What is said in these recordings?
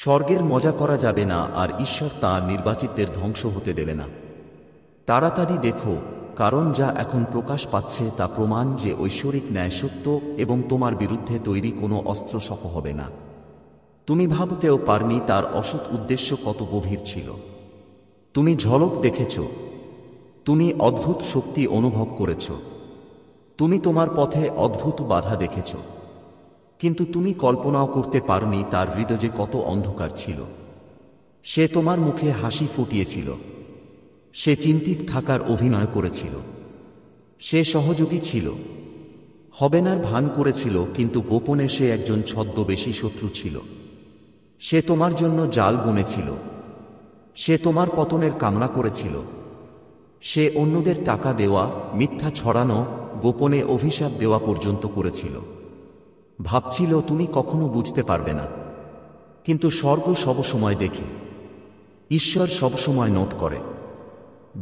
স্বর্গের মজা করা যাবে না, আর ঈশ্বর তাঁর নির্বাচিতদের ধ্বংস হতে দেবে না। তাড়াতাড়ি দেখো, কারণ যা এখন প্রকাশ পাচ্ছে তা প্রমাণ যে ঐশ্বরিক ন্যায় সত্য এবং তোমার বিরুদ্ধে তৈরি কোনো অস্ত্র সফল হবে না। তুমি ভাবতেও পারনি তার অসৎ উদ্দেশ্য কত গভীর ছিল। তুমি ঝলক দেখেছ, তুমি অদ্ভুত শক্তি অনুভব করেছ, তুমি তোমার পথে অদ্ভুত বাধা দেখেছ, কিন্তু তুমি কল্পনাও করতে পারনি তার হৃদয়ে কত অন্ধকার ছিল। সে তোমার মুখে হাসি ফুটিয়েছিল, সে চিন্তিত থাকার অভিনয় করেছিল, সে সহযোগী ছিল, হবেনার ভান করেছিল, কিন্তু গোপনে সে একজন ছদ্মবেশী শত্রু ছিল। সে তোমার জন্য জাল বুনেছিল, সে তোমার পতনের কামনা করেছিল। সে অন্যদের টাকা দেওয়া, মিথ্যা ছড়ানো, গোপনে অভিশাপ দেওয়া পর্যন্ত করেছিল। ভাবছিল তুমি কখনো বুঝতে পারবে না, কিন্তু স্বর্গ সবসময় দেখে, ঈশ্বর সবসময় নোট করে।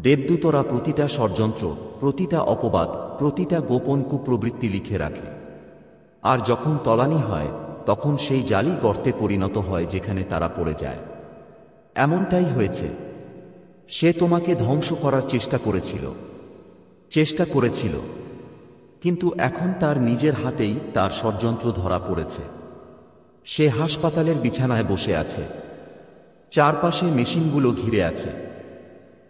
দেবদূতরা প্রতিটা ষড়যন্ত্র, প্রতিটা অপবাদ, প্রতিটা গোপন কুপ্রবৃত্তি লিখে রাখে। আর যখন তলানি হয়, তখন সেই জালি গর্তে পরিণত হয় যেখানে তারা পড়ে যায়। এমনটাই হয়েছে। সে তোমাকে ধ্বংস করার চেষ্টা করেছিল, কিন্তু এখন তার নিজের হাতেই তার ষড়যন্ত্র ধরা পড়েছে। সে হাসপাতালের বিছানায় বসে আছে, চারপাশে মেশিনগুলো ঘিরে আছে।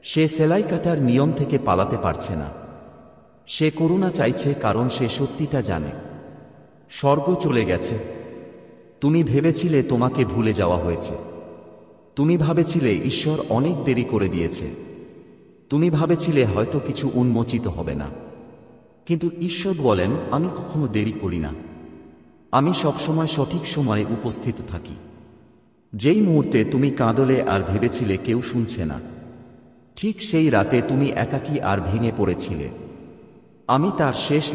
সে সেলাই কাটার নিয়ম থেকে পালাতে পারছে না। সে করুণা চাইছে, কারণ সে সত্যিটা জানে স্বর্গ চলে গেছে। তুমি ভেবেছিলে তোমাকে ভুলে যাওয়া হয়েছে, তুমি ভাবেছিলে ঈশ্বর অনেক দেরি করে দিয়েছে, তুমি ভাবেছিলে হয়তো কিছু উন্মোচিত হবে না। কিন্তু ঈশ্বর বলেন, আমি কখনো দেরি করি না, আমি সবসময় সঠিক সময়ে উপস্থিত থাকি। যেই মুহূর্তে তুমি কাঁদলে আর ভেবেছিলে কেউ শুনছে না, ঠিক সেই রাতে তুমি একাকী আর ভেঙে পড়েছিলে, আমি তার শেষ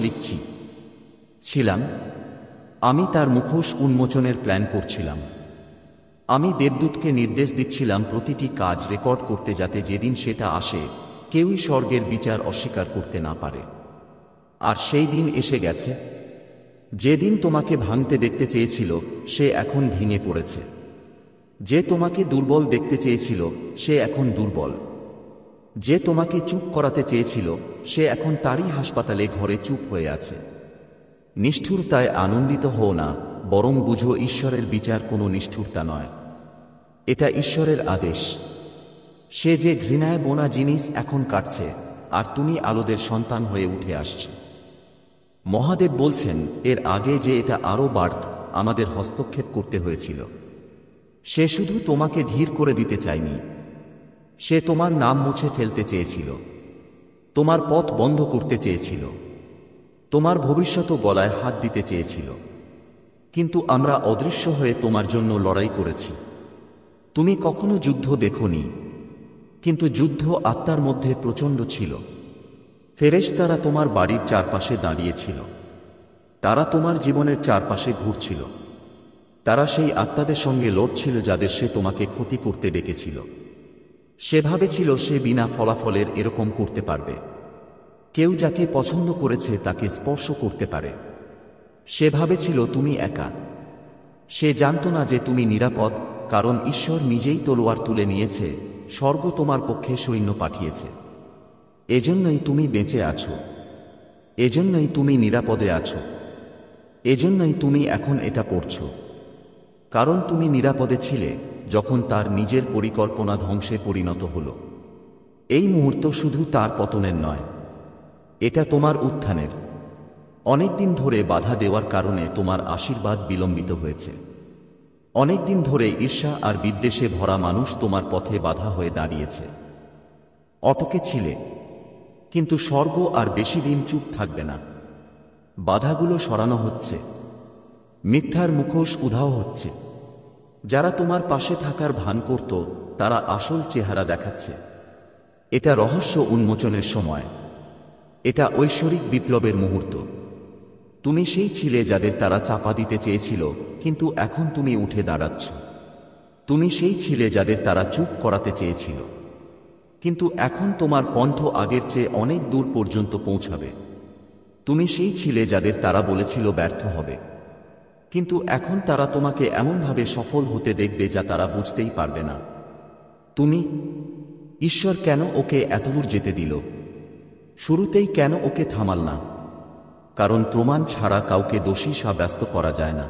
ছিলাম। আমি তার মুখোশ উন্মোচনের প্ল্যান করছিলাম। আমি দেবদূতকে নির্দেশ দিচ্ছিলাম প্রতিটি কাজ রেকর্ড করতে, যাতে যেদিন সেটা আসে কেউই স্বর্গের বিচার অস্বীকার করতে না পারে। আর সেই দিন এসে গেছে। যেদিন তোমাকে ভাঙতে দেখতে চেয়েছিল, সে এখন ভেঙে পড়েছে। যে তোমাকে দুর্বল দেখতে চেয়েছিল, সে এখন দুর্বল। যে তোমাকে চুপ করাতে চেয়েছিল, সে এখন তারই হাসপাতালে ঘরে চুপ হয়ে আছে। নিষ্ঠুরতায় আনন্দিত হও না, বরং বুঝো ঈশ্বরের বিচার কোনো নিষ্ঠুরতা নয়, এটা ঈশ্বরের আদেশ। সে যে ঘৃণায় বোনা জিনিস এখন কাটছে, আর তুমি আলোদের সন্তান হয়ে উঠে আসছ। মহাদেব বলছেন, এর আগে যে এটা আরও বাড়ত, আমাদের হস্তক্ষেপ করতে হয়েছিল। সে শুধু তোমাকে ধীর করে দিতে চায়নি, সে তোমার নাম মুছে ফেলতে চেয়েছিল, তোমার পথ বন্ধ করতে চেয়েছিল, তোমার ভবিষ্যৎ গলায় হাত দিতে চেয়েছিল। কিন্তু আমরা অদৃশ্য হয়ে তোমার জন্য লড়াই করেছি। তুমি কখনো যুদ্ধ দেখোনি, কিন্তু যুদ্ধ আত্মার মধ্যে প্রচণ্ড ছিল। ফেরেশতারা তোমার বাড়ির চারপাশে দাঁড়িয়েছিল, তারা তোমার জীবনের চারপাশে ঘুরছিল। তারা সেই আত্মাদের সঙ্গে লড়ছিল যাদের সে তোমাকে ক্ষতি করতে ডেকেছিল। সে ভাবেছিল সে বিনা ফলাফলের এরকম করতে পারবে। কেউ যাকে পছন্দ করেছে তাকে স্পর্শ করতে পারে। সে ভাবেছিল তুমি একা। সে জানত না যে তুমি নিরাপদ, কারণ ঈশ্বর নিজেই তলোয়ার তুলে নিয়েছে, স্বর্গ তোমার পক্ষে সৈন্য পাঠিয়েছে। এজন্যই তুমি বেঁচে আছো, এজন্যই তুমি নিরাপদে আছো, এজন্যই তুমি এখন এটা পড়ছো। কারণ তুমি নিরাপদে ছিলে যখন তার নিজের পরিকল্পনা ধ্বংসে পরিণত হলো। এই মুহূর্ত শুধু তার পতনের নয়, এটা তোমার উত্থানের। অনেকদিন ধরে বাধা দেওয়ার কারণে তোমার আশীর্বাদ বিলম্বিত হয়েছে। অনেকদিন ধরে ঈর্ষা আর বিদ্বেষে ভরা মানুষ তোমার পথে বাধা হয়ে দাঁড়িয়েছে। অটকে ছিলে, কিন্তু স্বর্গ আর বেশি দিন চুপ থাকবে না। বাধাগুলো সরানো হচ্ছে, মিথ্যার মুখোশ উধাও হচ্ছে। যারা তোমার পাশে থাকার ভান করত, তারা আসল চেহারা দেখাচ্ছে। এটা রহস্য উন্মোচনের সময়, এটা ঐশ্বরিক বিপ্লবের মুহূর্ত। তুমি সেই ছিলে যাদের তারা চাপা দিতে চেয়েছিল, কিন্তু এখন তুমি উঠে দাঁড়াচ্ছ। তুমি সেই ছিলে যাদের তারা চুপ করাতে চেয়েছিল, কিন্তু এখন তোমার কণ্ঠ আগের চেয়ে অনেক দূর পর্যন্ত পৌঁছাবে। তুমি সেই ছিলে যাদের তারা বলেছিল ব্যর্থ হবে, কিন্তু এখন তারা তোমাকে এমনভাবে সফল হতে দেখবে যা তারা বুঝতেই পারবে না। তুমি ঈশ্বর কেন ওকে এতদূর যেতে দিল? শুরুতেই কেন ওকে থামাল না? কারণ প্রমাণ ছাড়া কাউকে দোষী সাব্যস্ত করা যায় না।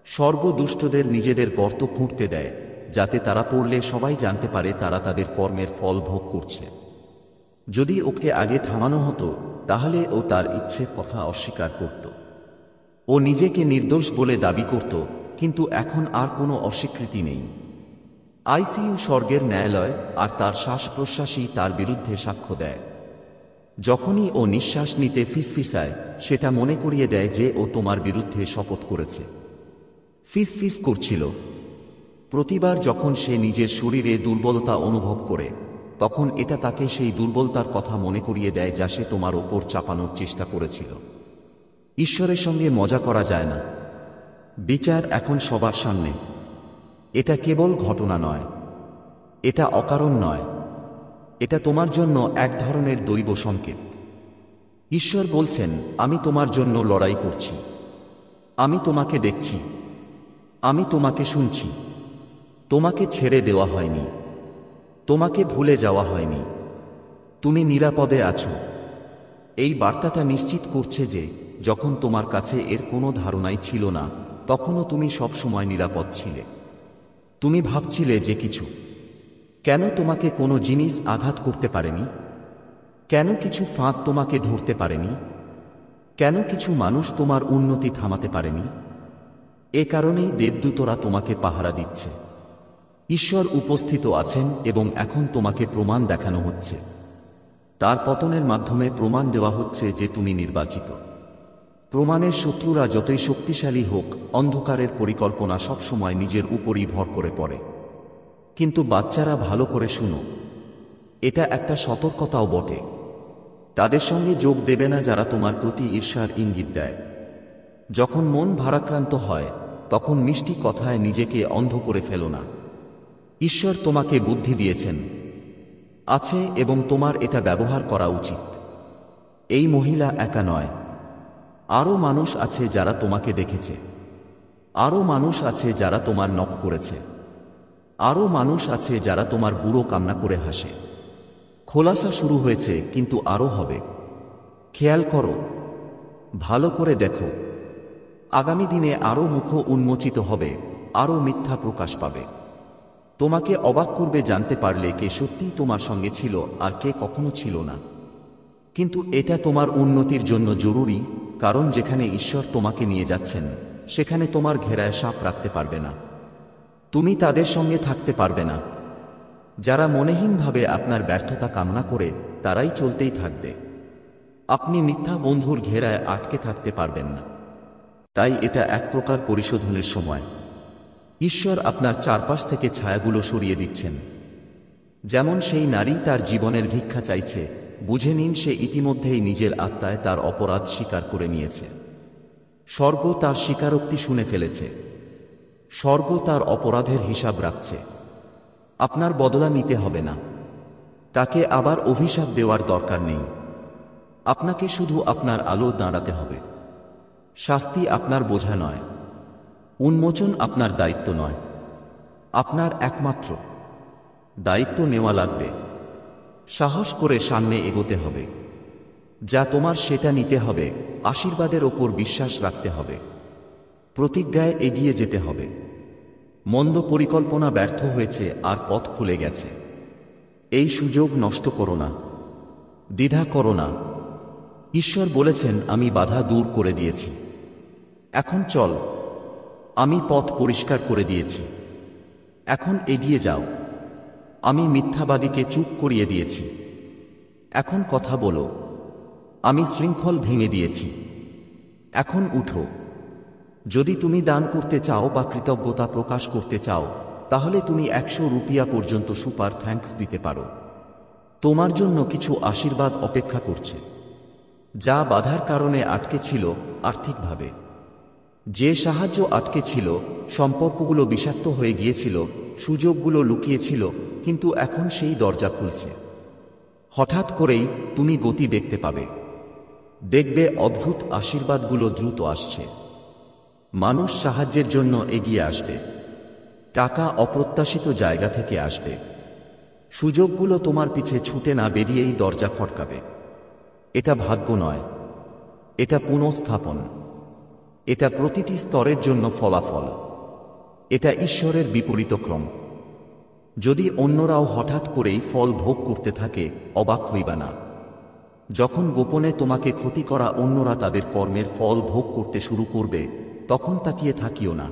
স্বর্গ দুষ্টদের নিজেদের গর্ত খুঁড়তে দেয়, যাতে তারা পড়লে সবাই জানতে পারে তারা তাদের কর্মের ফল ভোগ করছে। যদি ওকে আগে থামানো হতো, তাহলে ও তার ইচ্ছের কথা অস্বীকার করত। ও নিজেকে নির্দোষ বলে দাবি করত, কিন্তু এখন আর কোনো অস্বীকৃতি নেই। আইসিইউ স্বর্গের ন্যায়ালয়, আর তার শ্বাস প্রশ্বাসই তার বিরুদ্ধে সাক্ষ্য দেয়। যখনই ও নিঃশ্বাস নিতে ফিসফিসায়, সেটা মনে করিয়ে দেয় যে ও তোমার বিরুদ্ধে শপথ করেছে। ফিসফিস করছিল। প্রতিবার যখন সে নিজের শরীরে দুর্বলতা অনুভব করে, তখন এটা তাকে সেই দুর্বলতার কথা মনে করিয়ে দেয় যা সে তোমার ওপর চাপানোর চেষ্টা করেছিল। ঈশ্বরের সঙ্গে মজা করা যায় না। বিচার এখন সবার সামনে। এটা কেবল ঘটনা নয়, এটা অকারণ নয়, এটা তোমার জন্য এক ধরনের দৈব সংকেত। ঈশ্বর বলছেন, আমি তোমার জন্য লড়াই করছি। আমি তোমাকে দেখছি। আমি তোমাকে শুনছি। তোমাকে ছেড়ে দেওয়া হয়নি। তোমাকে ভুলে যাওয়া হয়নি। তুমি নিরাপদে আছো। এই বার্তাটা নিশ্চিত করছে যে যখন তোমার কাছে এর কোনো ধারণাই ছিল না, তখনও তুমি সবসময় নিরাপদ ছিলে। তুমি ভাবছিলে যে কিছু কেন তোমাকে কোনো জিনিস আঘাত করতে পারেনি? কেন কিছু ফাঁদ তোমাকে ধরতে পারেনি? কেন কিছু মানুষ তোমার উন্নতি থামাতে পারেনি? এ কারণেই দেবদূতরা তোমাকে পাহারা দিচ্ছে। ঈশ্বর উপস্থিত আছেন এবং এখন তোমাকে প্রমাণ দেখানো হচ্ছে। তার পতনের মাধ্যমে প্রমাণ দেওয়া হচ্ছে যে তুমি নির্বাচিত। প্রমাণের শত্রুরা যতই শক্তিশালী হোক, অন্ধকারের পরিকল্পনা সবসময় নিজের উপরই ভর করে পড়ে। কিন্তু বাচ্চারা, ভালো করে শুনো, এটা একটা সতর্কতাও বটে। তাদের সঙ্গে যোগ দেবে না যারা তোমার প্রতি ঈর্ষার ইঙ্গিত দেয়। যখন মন ভারাক্রান্ত হয়, তখন মিষ্টি কথায় নিজেকে অন্ধ করে ফেলো না। ঈশ্বর তোমাকে বুদ্ধি দিয়েছেন, আছে, এবং তোমার এটা ব্যবহার করা উচিত। এই মহিলা একা নয়। আরও মানুষ আছে যারা তোমাকে দেখেছে। আরও মানুষ আছে যারা তোমার নক করেছে। আরও মানুষ আছে যারা তোমার বুড়ো কান্না করে হাসে। খোলাসা শুরু হয়েছে, কিন্তু আরও হবে। খেয়াল করো, ভালো করে দেখো। আগামী দিনে আরও মুখ উন্মোচিত হবে, আরও মিথ্যা প্রকাশ পাবে। তোমাকে অবাক করবে জানতে পারলে কে সত্যিই তোমার সঙ্গে ছিল আর কে কখনো ছিল না। কিন্তু এটা তোমার উন্নতির জন্য জরুরি, কারণ যেখানে ঈশ্বর তোমাকে নিয়ে যাচ্ছেন, সেখানে তোমার ঘেরায় সাপ রাখতে পারবে না। তুমি তাদের সঙ্গে থাকতে পারবে না। যারা মনেহীনভাবে আপনার ব্যর্থতা কামনা করে, তারাই চলতেই থাকবে। আপনি মিথ্যা বন্ধুর ঘেরায় আটকে থাকতে পারবেন না। তাই এটা এক প্রকার পরিশোধনের সময়। ঈশ্বর আপনার চারপাশ থেকে ছায়াগুলো সরিয়ে দিচ্ছেন। যেমন সেই নারী তার জীবনের ভিক্ষা চাইছে, বুঝে নিন সে ইতিমধ্যেই নিজের আত্মায় তার অপরাধ স্বীকার করে নিয়েছে। স্বর্গ তার স্বীকারোক্তি শুনে ফেলেছে। স্বর্গ তার অপরাধের হিসাব রাখছে। আপনার বদলা নিতে হবে না। তাকে আবার অভিশাপ দেওয়ার দরকার নেই। আপনাকে শুধু আপনার আলো দাঁড়াতে হবে। শাস্তি আপনার বোঝা নয়। উন্মোচন আপনার দায়িত্ব নয়। আপনার একমাত্র দায়িত্ব নেওয়া লাগবে। সাহস করে সামনে এগোতে হবে। যা তোমার সেটা নিতে হবে। আশীর্বাদের ওপর বিশ্বাস রাখতে হবে। প্রতিজ্ঞায় এগিয়ে যেতে হবে। মন্দ পরিকল্পনা ব্যর্থ হয়েছে আর পথ খুলে গেছে। এই সুযোগ নষ্ট করো না। দ্বিধা করো না। ঈশ্বর বলেছেন, আমি বাধা দূর করে দিয়েছি। এখন চল। আমি পথ পরিষ্কার করে দিয়েছি। এখন এগিয়ে যাও। আমি মিথ্যাবাদীকে চুপ করিয়ে দিয়েছি। এখন কথা বলো। আমি শৃঙ্খল ভেঙে দিয়েছি। এখন উঠো। যদি তুমি দান করতে চাও বা কৃতজ্ঞতা প্রকাশ করতে চাও, তাহলে তুমি 100 রুপিয়া পর্যন্ত সুপার থ্যাঙ্কস দিতে পারো। তোমার জন্য কিছু আশীর্বাদ অপেক্ষা করছে। যা বাধার কারণে আটকে ছিল, আর্থিকভাবে যে সাহায্য আটকে ছিল, সম্পর্কগুলো বিষাক্ত হয়ে গিয়েছিল, সুযোগগুলো লুকিয়েছিল, কিন্তু এখন সেই দরজা খুলছে। হঠাৎ করেই তুমি গতি দেখতে পাবে। দেখবে অদ্ভুত আশীর্বাদগুলো দ্রুত আসছে। মানুষ সাহায্যের জন্য এগিয়ে আসবে। টাকা অপ্রত্যাশিত জায়গা থেকে আসবে। সুযোগগুলো তোমার পিছে ছুটে না বেরিয়েই দরজা খটকাবে। এটা ভাগ্য নয়, এটা পুনঃস্থাপন। এটা প্রতিটি স্তরের জন্য ফলাফল। এটা ঈশ্বরের বিপরীত ক্রম। যদি অন্যরাও হঠাৎ করেই ফল ভোগ করতে থাকে, অবাক হইবা না। যখন গোপনে তোমাকে ক্ষতি করা অন্যরা তাদের কর্মের ফল ভোগ করতে শুরু করবে, তখন তাকিয়ে থাকিও না।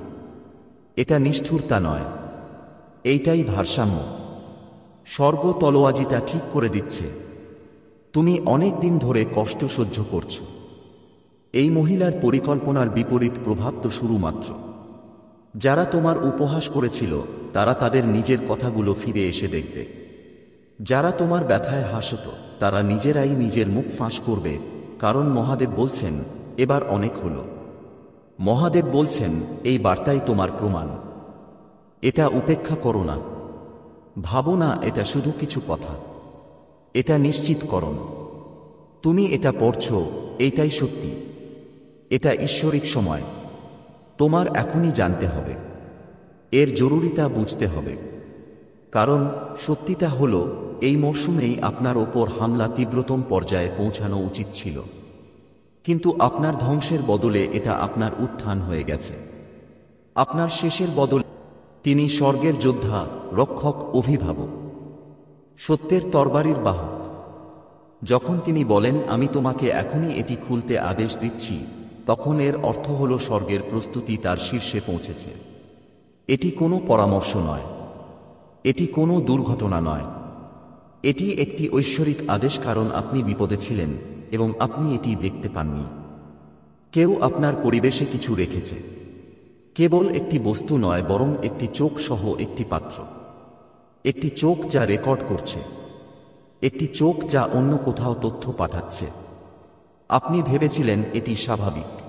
এটা নিষ্ঠুরতা নয়, এইটাই ভারসাম্য। স্বর্গ তলোয়াজিটা ঠিক করে দিচ্ছে। তুমি অনেক দিন ধরে কষ্ট সহ্য করছো। এই মহিলার পরিকল্পনার বিপরীত প্রভাব তো শুরু মাত্র। যারা তোমার উপহাস করেছিল, তারা তাদের নিজের কথাগুলো ফিরে এসে দেখবে। যারা তোমার ব্যথায় হাসত, তারা নিজেরাই নিজের মুখ ফাঁস করবে, কারণ মহাদেব বলছেন, এবার অনেক হলো। মহাদেব বলছেন, এই বার্তাই তোমার প্রমাণ। এটা উপেক্ষা করো না। ভাবো না এটা শুধু কিছু কথা। এটা নিশ্চিতকরণ। তুমি এটা পড়ছো, এইটাই সত্যি। এটা ঈশ্বরিক সময়। তোমার এখনই জানতে হবে। এর জরুরিতা বুঝতে হবে। কারণ সত্যিটা হলো, এই মরশুমেই আপনার ওপর হামলা তীব্রতম পর্যায়ে পৌঁছানো উচিত ছিল। কিন্তু আপনার ধ্বংসের বদলে এটা আপনার উত্থান হয়ে গেছে। আপনার শেষের বদলে তিনি স্বর্গের যোদ্ধা, রক্ষক, অভিভাবক, সত্যের তরবারির বাহক। যখন তিনি বলেন, আমি তোমাকে এখনই এটি খুলতে আদেশ দিচ্ছি, তখন এর অর্থ হল স্বর্গের প্রস্তুতি তার শীর্ষে পৌঁছেছে। এটি কোনো পরামর্শ নয়, এটি কোনো দুর্ঘটনা নয়, এটি একটি ঐশ্বরিক আদেশ। কারণ আপনি বিপদে ছিলেন এবং আপনি এটি দেখতে পাননি। কেউ আপনার পরিবেশে কিছু রেখেছে। কেবল একটি বস্তু নয়, বরং একটি চোখ সহ একটি পাত্র। একটি চোখ যা রেকর্ড করছে, একটি চোখ যা অন্য কোথাও তথ্য পাঠাচ্ছে। আপনি ভেবেছিলেন এটি স্বাভাবিক।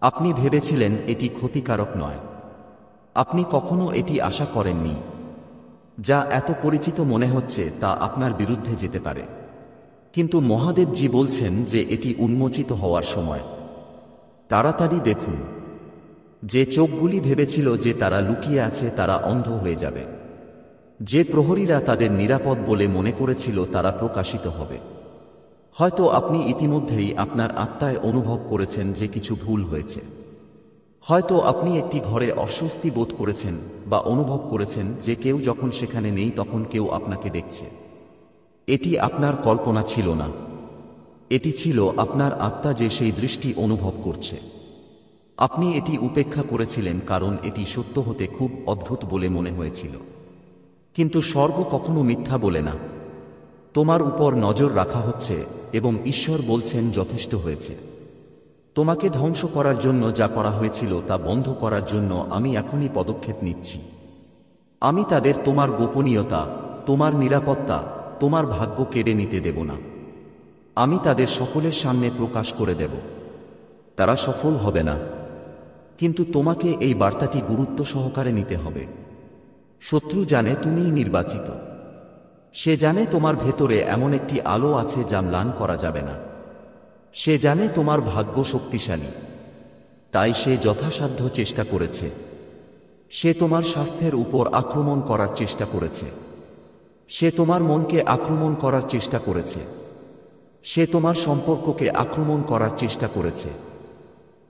আপনি ভেবেছিলেন এটি ক্ষতিকারক নয়। আপনি কখনো এটি আশা করেননি। যা এত পরিচিত মনে হচ্ছে তা আপনার বিরুদ্ধে যেতে পারে। কিন্তু মহাদেবজি বলছেন যে এটি উন্মোচিত হওয়ার সময়। তাড়াতাড়ি দেখুন। যে চোখগুলি ভেবেছিল যে তারা লুকিয়ে আছে, তারা অন্ধ হয়ে যাবে। যে প্রহরীরা তাদের নিরাপদ বলে মনে করেছিল, তারা প্রকাশিত হবে। হয়তো আপনি ইতিমধ্যেই আপনার আত্মায় অনুভব করেছেন যে কিছু ভুল হয়েছে। হয়তো আপনি একটি ঘরে অস্বস্তি বোধ করেছেন বা অনুভব করেছেন যে কেউ যখন সেখানে নেই তখন কেউ আপনাকে দেখছে। এটি আপনার কল্পনা ছিল না। এটি ছিল আপনার আত্মা যে সেই দৃষ্টি অনুভব করছে। আপনি এটি উপেক্ষা করেছিলেন কারণ এটি সত্য হতে খুব অদ্ভুত বলে মনে হয়েছিল। কিন্তু স্বর্গ কখনো মিথ্যা বলে না। তোমার উপর নজর রাখা হচ্ছে এবং ঈশ্বর বলছেন, যথেষ্ট হয়েছে। তোমাকে ধ্বংস করার জন্য যা করা হয়েছিল তা বন্ধ করার জন্য আমি এখনই পদক্ষেপ নিচ্ছি। আমি তাদের তোমার গোপনীয়তা, তোমার নিরাপত্তা, তোমার ভাগ্য কেড়ে নিতে দেব না। আমি তাদের সকলের সামনে প্রকাশ করে দেব। তারা সফল হবে না, কিন্তু তোমাকে এই বার্তাটি গুরুত্ব সহকারে নিতে হবে। শত্রু জানে তুমিই নির্বাচিত। সে জানে তোমার ভেতরে এমন একটি আলো আছে যা ম্লান করা যাবে না। সে জানে তোমার ভাগ্য শক্তিশালী, তাই সে যথাসাধ্য চেষ্টা করেছে। সে তোমার স্বাস্থ্যের উপর আক্রমণ করার চেষ্টা করেছে। সে তোমার মনকে আক্রমণ করার চেষ্টা করেছে। সে তোমার সম্পর্ককে আক্রমণ করার চেষ্টা করেছে।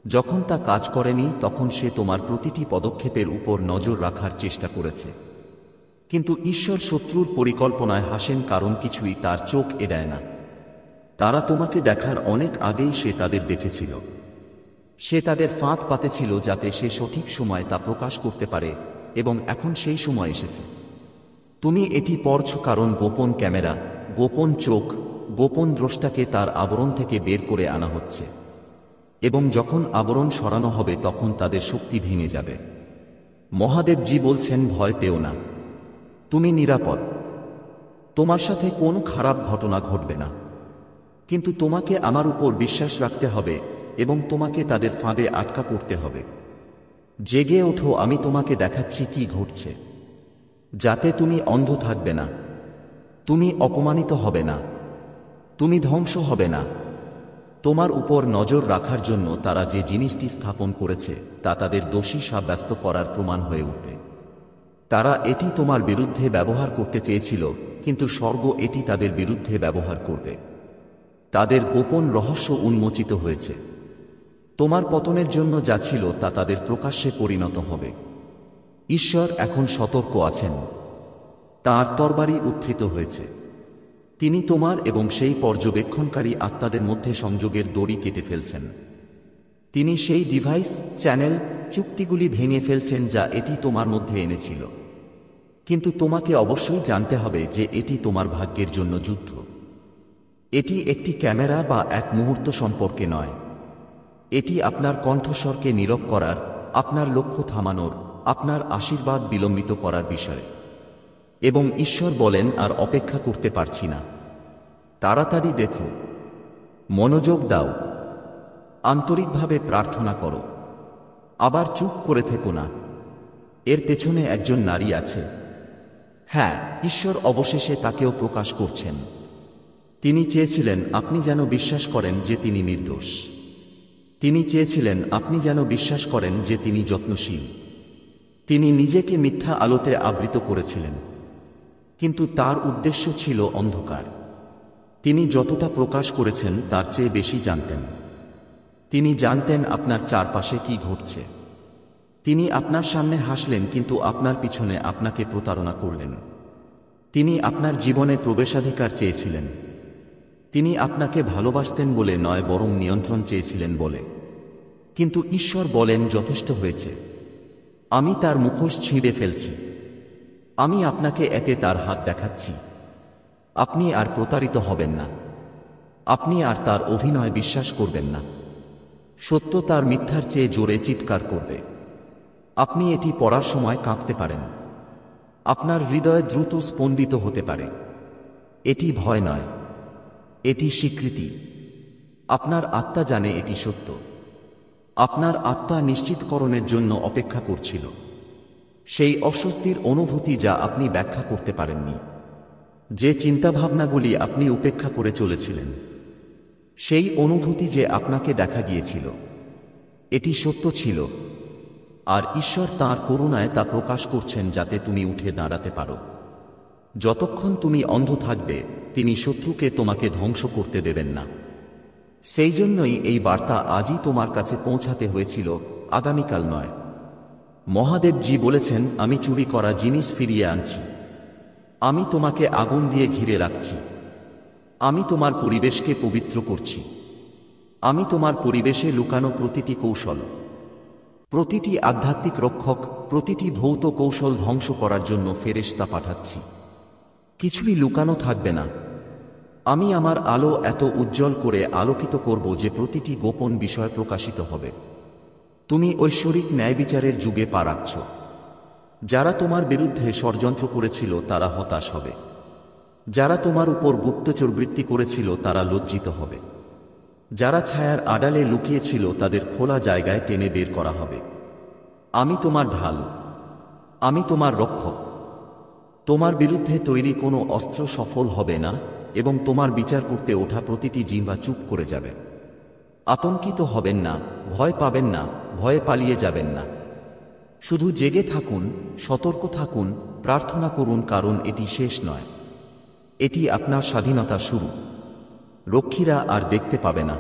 যখন তা কাজ করেনি, তখন সে তোমার প্রতিটি পদক্ষেপের উপর নজর রাখার চেষ্টা করেছে। কিন্তু ঈশ্বর শত্রুর পরিকল্পনায় হাসেন, কারণ কিছুই তার চোখ এড়ায় না। তারা তোমাকে দেখার অনেক আগেই সে তাদের দেখেছিল। সে তাদের ফাঁদ পাতেছিল যাতে সে সঠিক সময় তা প্রকাশ করতে পারে, এবং এখন সেই সময় এসেছে। তুমি এটি পড়ছ কারণ গোপন ক্যামেরা, গোপন চোখ, গোপন দ্রষ্টাকে তার আবরণ থেকে বের করে আনা হচ্ছে। এবং যখন আবরণ সরানো হবে, তখন তাদের শক্তি ভেঙে যাবে। মহাদেবজি বলছেন, ভয় পেও না। তুমি নিরাপদ। তোমার সাথে কোনো খারাপ ঘটনা ঘটবে না। কিন্তু তোমাকে আমার উপর বিশ্বাস রাখতে হবে এবং তোমাকে তাদের ফাঁদে আটকা পড়তে হবে। জেগে ওঠো, আমি তোমাকে দেখাচ্ছি কি ঘটছে। যাতে তুমি অন্ধ থাকবে না, তুমি অপমানিত হবে না, তুমি ধ্বংস হবে না, তোমার উপর নজর রাখার জন্য তারা যে জিনিসটি স্থাপন করেছে তা তাদের দোষী সাব্যস্ত করার প্রমাণ হয়ে উঠবে। তারা এটি তোমার বিরুদ্ধে ব্যবহার করতে চেয়েছিল, কিন্তু স্বর্গ এটি তাদের বিরুদ্ধে ব্যবহার করবে। তাদের গোপন রহস্য উন্মোচিত হয়েছে। তোমার পতনের জন্য যা ছিল তা তাদের প্রকাশ্যে পরিণত হবে। ঈশ্বর এখন সতর্ক আছেন। তাঁর তরবারি উত্থিত হয়েছে। তিনি তোমার এবং সেই পর্যবেক্ষণকারী আত্মাদের মধ্যে সংযোগের দড়ি কেটে ফেলছেন। তিনি সেই ডিভাইস, চ্যানেল, চুক্তিগুলি ভেঙে ফেলছেন যা এটি তোমার মধ্যে এনেছিল। কিন্তু তোমাকে অবশ্যই জানতে হবে যে এটি তোমার ভাগ্যের জন্য যুদ্ধ। এটি একটি ক্যামেরা বা এক মুহূর্ত সম্পর্কে নয়। এটি আপনার কণ্ঠস্বরকে নীরব করার, আপনার লক্ষ্য থামানোর, আপনার আশীর্বাদ বিলম্বিত করার বিষয়। এবং ঈশ্বর বলেন, আর অপেক্ষা করতে পারছি না। তাড়াতাড়ি দেখো, মনোযোগ দাও, আন্তরিকভাবে প্রার্থনা করো। আবার চুপ করে থেকো না। এর পেছনে একজন নারী আছে। হ্যাঁ, ঈশ্বর অবশেষে তাকেও প্রকাশ করছেন। তিনি চেয়েছিলেন আপনি যেন বিশ্বাস করেন যে তিনি নির্দোষ। তিনি চেয়েছিলেন আপনি যেন বিশ্বাস করেন যে তিনি যত্নশীল। তিনি নিজেকে মিথ্যা আলোতে আবৃত করেছিলেন, কিন্তু তার উদ্দেশ্য ছিল অন্ধকার। তিনি যতটা প্রকাশ করেছেন তার চেয়ে বেশি জানতেন। তিনি জানতেন আপনার চারপাশে কি ঘটছে। তিনি আপনার সামনে হাসলেন, কিন্তু আপনার পিছনে আপনাকে প্রতারণা করলেন। তিনি আপনার জীবনে প্রবেশাধিকার চেয়েছিলেন। তিনি আপনাকে ভালোবাসতেন বলে নয়, বরং নিয়ন্ত্রণ চেয়েছিলেন বলে। কিন্তু ঈশ্বর বলেন, যথেষ্ট হয়েছে। আমি তার মুখোশ ছিঁড়ে ফেলছি। আমি আপনাকে এতে তার হাত দেখাচ্ছি। আপনি আর প্রতারিত হবেন না। আপনি আর তার অভিনয় বিশ্বাস করবেন না। সত্য তার মিথ্যার চেয়ে জোরে চিৎকার করবে। আপনি এটি পড়ার সময় কাঁপতে পারেন। আপনার হৃদয় দ্রুত স্পন্দিত হতে পারে। এটি ভয় নয়, এটি স্বীকৃতি। আপনার আত্মা জানে এটি সত্য। আপনার আত্মা নিশ্চিতকরণের জন্য অপেক্ষা করছিল। সেই অস্বস্তির অনুভূতি যা আপনি ব্যাখ্যা করতে পারেননি, যে চিন্তাভাবনাগুলি আপনি উপেক্ষা করে চলেছিলেন, সেই অনুভূতি যে আপনাকে দেখা গিয়েছিল, এটি সত্য ছিল। আর ঈশ্বর তাঁর করুণায় তা প্রকাশ করছেন যাতে তুমি উঠে দাঁড়াতে পারো। যতক্ষণ তুমি অন্ধ থাকবে, তিনি শত্রুকে তোমাকে ধ্বংস করতে দেবেন না। সেই জন্যই এই বার্তা আজই তোমার কাছে পৌঁছাতে হয়েছিল, আগামীকাল নয়। মহাদেবজি বলেছেন, আমি চুরি করা জিনিস ফিরিয়ে আনছি। আমি তোমাকে আগুন দিয়ে ঘিরে রাখছি। আমি তোমার পরিবেশকে পবিত্র করছি। আমি তোমার পরিবেশে লুকানো প্রতিটি কৌশল, প্রতিটি আধ্যাত্মিক রক্ষক, প্রতিটি ভৌত কৌশল ধ্বংস করার জন্য ফেরেশতা পাঠাচ্ছি। কিছুই লুকানো থাকবে না। আমি আমার আলো এত উজ্জ্বল করে আলোকিত করব যে প্রতিটি গোপন বিষয় প্রকাশিত হবে। তুমি ঐশ্বরিক ন্যায়বিচারের যুগে পা রাখছ। যারা তোমার বিরুদ্ধে ষড়যন্ত্র করেছিল তারা হতাশ হবে। যারা তোমার উপর গুপ্তচরবৃত্তি করেছিল তারা লজ্জিত হবে। যারা ছায়ার আড়ালে লুকিয়েছিল তাদের খোলা জায়গায় টেনে বের করা হবে। আমি তোমার ঢাল, আমি তোমার রক্ষক। তোমার বিরুদ্ধে তৈরি কোনো অস্ত্র সফল হবে না, এবং তোমার বিচার করতে ওঠা প্রতিটি জিহ্বা চুপ করে যাবে। আতঙ্কিত হবেন না, ভয় পাবেন না, ভয়ে পালিয়ে যাবেন না। শুধু জেগে থাকুন, সতর্ক থাকুন, প্রার্থনা করুন, কারণ এটি শেষ নয়। এটি আপনার স্বাধীনতা শুরু। রক্ষীরা আর দেখতে পাবে না।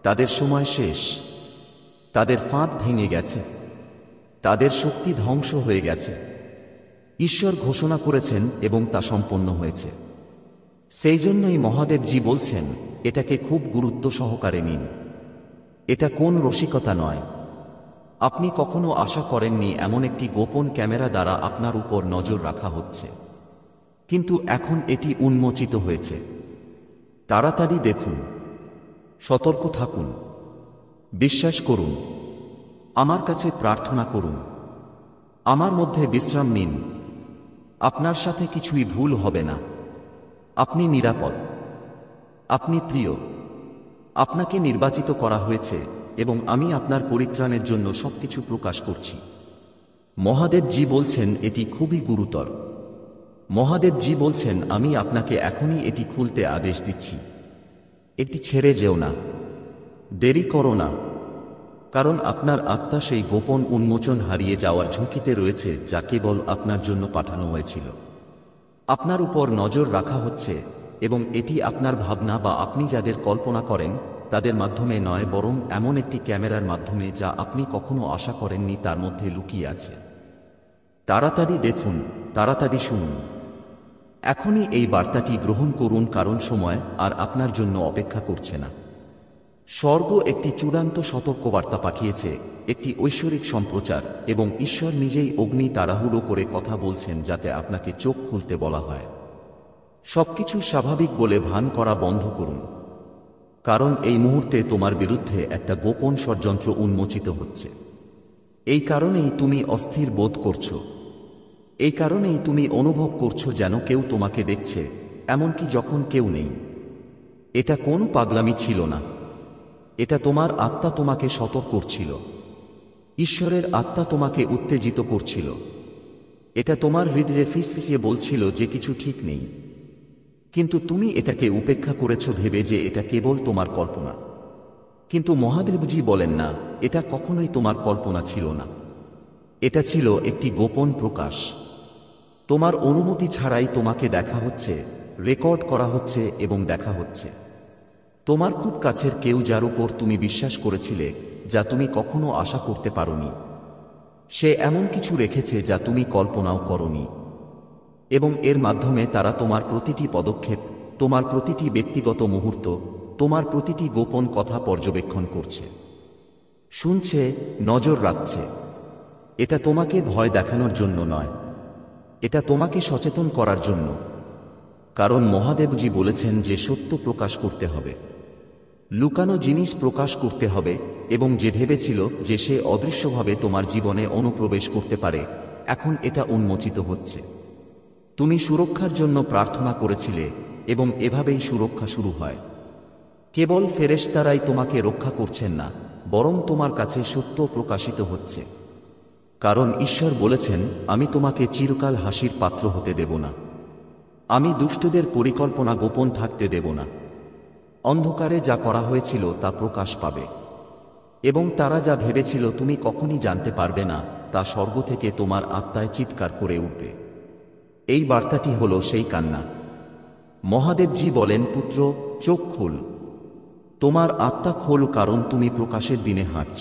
তাদের সময় শেষ। তাদের ফাঁদ ভেঙে গেছে। তাদের শক্তি ধ্বংস হয়ে গেছে। ঈশ্বর ঘোষণা করেছেন এবং তা সম্পন্ন হয়েছে। সেই জন্যই মহাদেবজি বলছেন, এটাকে খুব গুরুত্ব সহকারে নিন। এটা কোন রসিকতা নয়। আপনি কখনো আশা করেননি এমন একটি গোপন ক্যামেরা দ্বারা আপনার উপর নজর রাখা হচ্ছে, কিন্তু এখন এটি উন্মোচিত হয়েছে। তাড়াতাড়ি দেখুন, সতর্ক থাকুন, বিশ্বাস করুন, আমার কাছে প্রার্থনা করুন, আমার মধ্যে বিশ্রাম নিন। আপনার সাথে কিছুই ভুল হবে না। আপনি নিরাপদ, আপনি প্রিয়, আপনাকে নির্বাচিত করা হয়েছে, এবং আমি আপনার পরিত্রাণের জন্য সবকিছু প্রকাশ করছি। মহাদেবজি বলছেন এটি খুবই গুরুতর। মহাদেবজি বলছেন আমি আপনাকে এখনই এটি খুলতে আদেশ দিচ্ছি। এটি ছেড়ে যেও না। দেরি করো না, কারণ আপনার আত্মা সেই গোপন উন্মোচন হারিয়ে যাওয়ার ঝুঁকিতে রয়েছে যা কেবল আপনার জন্য পাঠানো হয়েছিল। আপনার উপর নজর রাখা হচ্ছে, এবং এটি আপনার ভাবনা বা আপনি যাদের কল্পনা করেন তাদের মাধ্যমে নয়, বরং এমন একটি ক্যামেরার মাধ্যমে যা আপনি কখনো আশা করেননি তার মধ্যে লুকিয়ে আছে। তাড়াতাড়ি দেখুন, তাড়াতাড়ি শুনুন। এখনই এই বার্তাটি গ্রহণ করুন, কারণ সময় আর আপনার জন্য অপেক্ষা করছে না। স্বর্গ একটি চূড়ান্ত সতর্কবার্তা পাঠিয়েছে, একটি ঐশ্বরিক সম্প্রচার, এবং ঈশ্বর নিজেই অগ্নি তাড়াহুড়ো করে কথা বলছেন যাতে আপনাকে চোখ খুলতে বলা হয়। সবকিছু স্বাভাবিক বলে ভান করা বন্ধ করুন, কারণ এই মুহূর্তে তোমার বিরুদ্ধে একটা গোপন ষড়যন্ত্র উন্মোচিত হচ্ছে। এই কারণেই তুমি অস্থির বোধ করছো। এই কারণেই তুমি অনুভব করছো যেন কেউ তোমাকে দেখছে, এমনকি যখন কেউ নেই। এটা কোনো পাগলামি ছিল না, এটা তোমার আত্মা তোমাকে সতর্ক করছিল। ঈশ্বরের আত্মা তোমাকে উত্তেজিত করছিল। এটা তোমার হৃদয়ে ফিসফিসিয়ে বলছিল যে কিছু ঠিক নেই, কিন্তু তুমি এটাকে উপেক্ষা করেছ ভেবে যে এটা কেবল তোমার কল্পনা। কিন্তু মহাদেবজি বলেন না, এটা কখনোই তোমার কল্পনা ছিল না। এটা ছিল একটি গোপন প্রকাশ। তোমার অনুমতি ছাড়াই তোমাকে দেখা হচ্ছে, রেকর্ড করা হচ্ছে এবং দেখা হচ্ছে। তোমার খুব কাছের কেউ, যার উপর তুমি বিশ্বাস করেছিলে, যা তুমি কখনো আশা করতে পারোনি, সে এমন কিছু রেখেছে যা তুমি কল্পনাও করনি। এবং এর মাধ্যমে তারা তোমার প্রতিটি পদক্ষেপ, তোমার প্রতিটি ব্যক্তিগত মুহূর্ত, তোমার প্রতিটি গোপন কথা পর্যবেক্ষণ করছে, শুনছে, নজর রাখছে। এটা তোমাকে ভয় দেখানোর জন্য নয়, এটা তোমাকে সচেতন করার জন্য। কারণ মহাদেবজি বলেছেন যে সত্য প্রকাশ করতে হবে, লুকানো জিনিস প্রকাশ করতে হবে, এবং যে ভেবেছিল যে সে অদৃশ্যভাবে তোমার জীবনে অনুপ্রবেশ করতে পারে, এখন এটা উন্মোচিত হচ্ছে। তুমি সুরক্ষার জন্য প্রার্থনা করেছিলে, এবং এভাবেই সুরক্ষা শুরু হয়। কেবল ফেরেশতারাই তোমাকে রক্ষা করছেন না, বরং তোমার কাছে সত্য প্রকাশিত হচ্ছে। কারণ ঈশ্বর বলেছেন, আমি তোমাকে চিরকাল হাসির পাত্র হতে দেব না। আমি দুষ্টদের পরিকল্পনা গোপন থাকতে দেব না। অন্ধকারে যা করা হয়েছিল তা প্রকাশ পাবে, এবং তারা যা ভেবেছিল তুমি কখনই জানতে পারবে না, তা স্বর্গ থেকে তোমার আত্মায় চিৎকার করে উঠবে। এই বার্তাটি হল সেই কান্না। মহাদেবজি বলেন, পুত্র, চোখ খোল, তোমার আত্মা খোল, কারণ তুমি প্রকাশের দিনে হাঁটছ।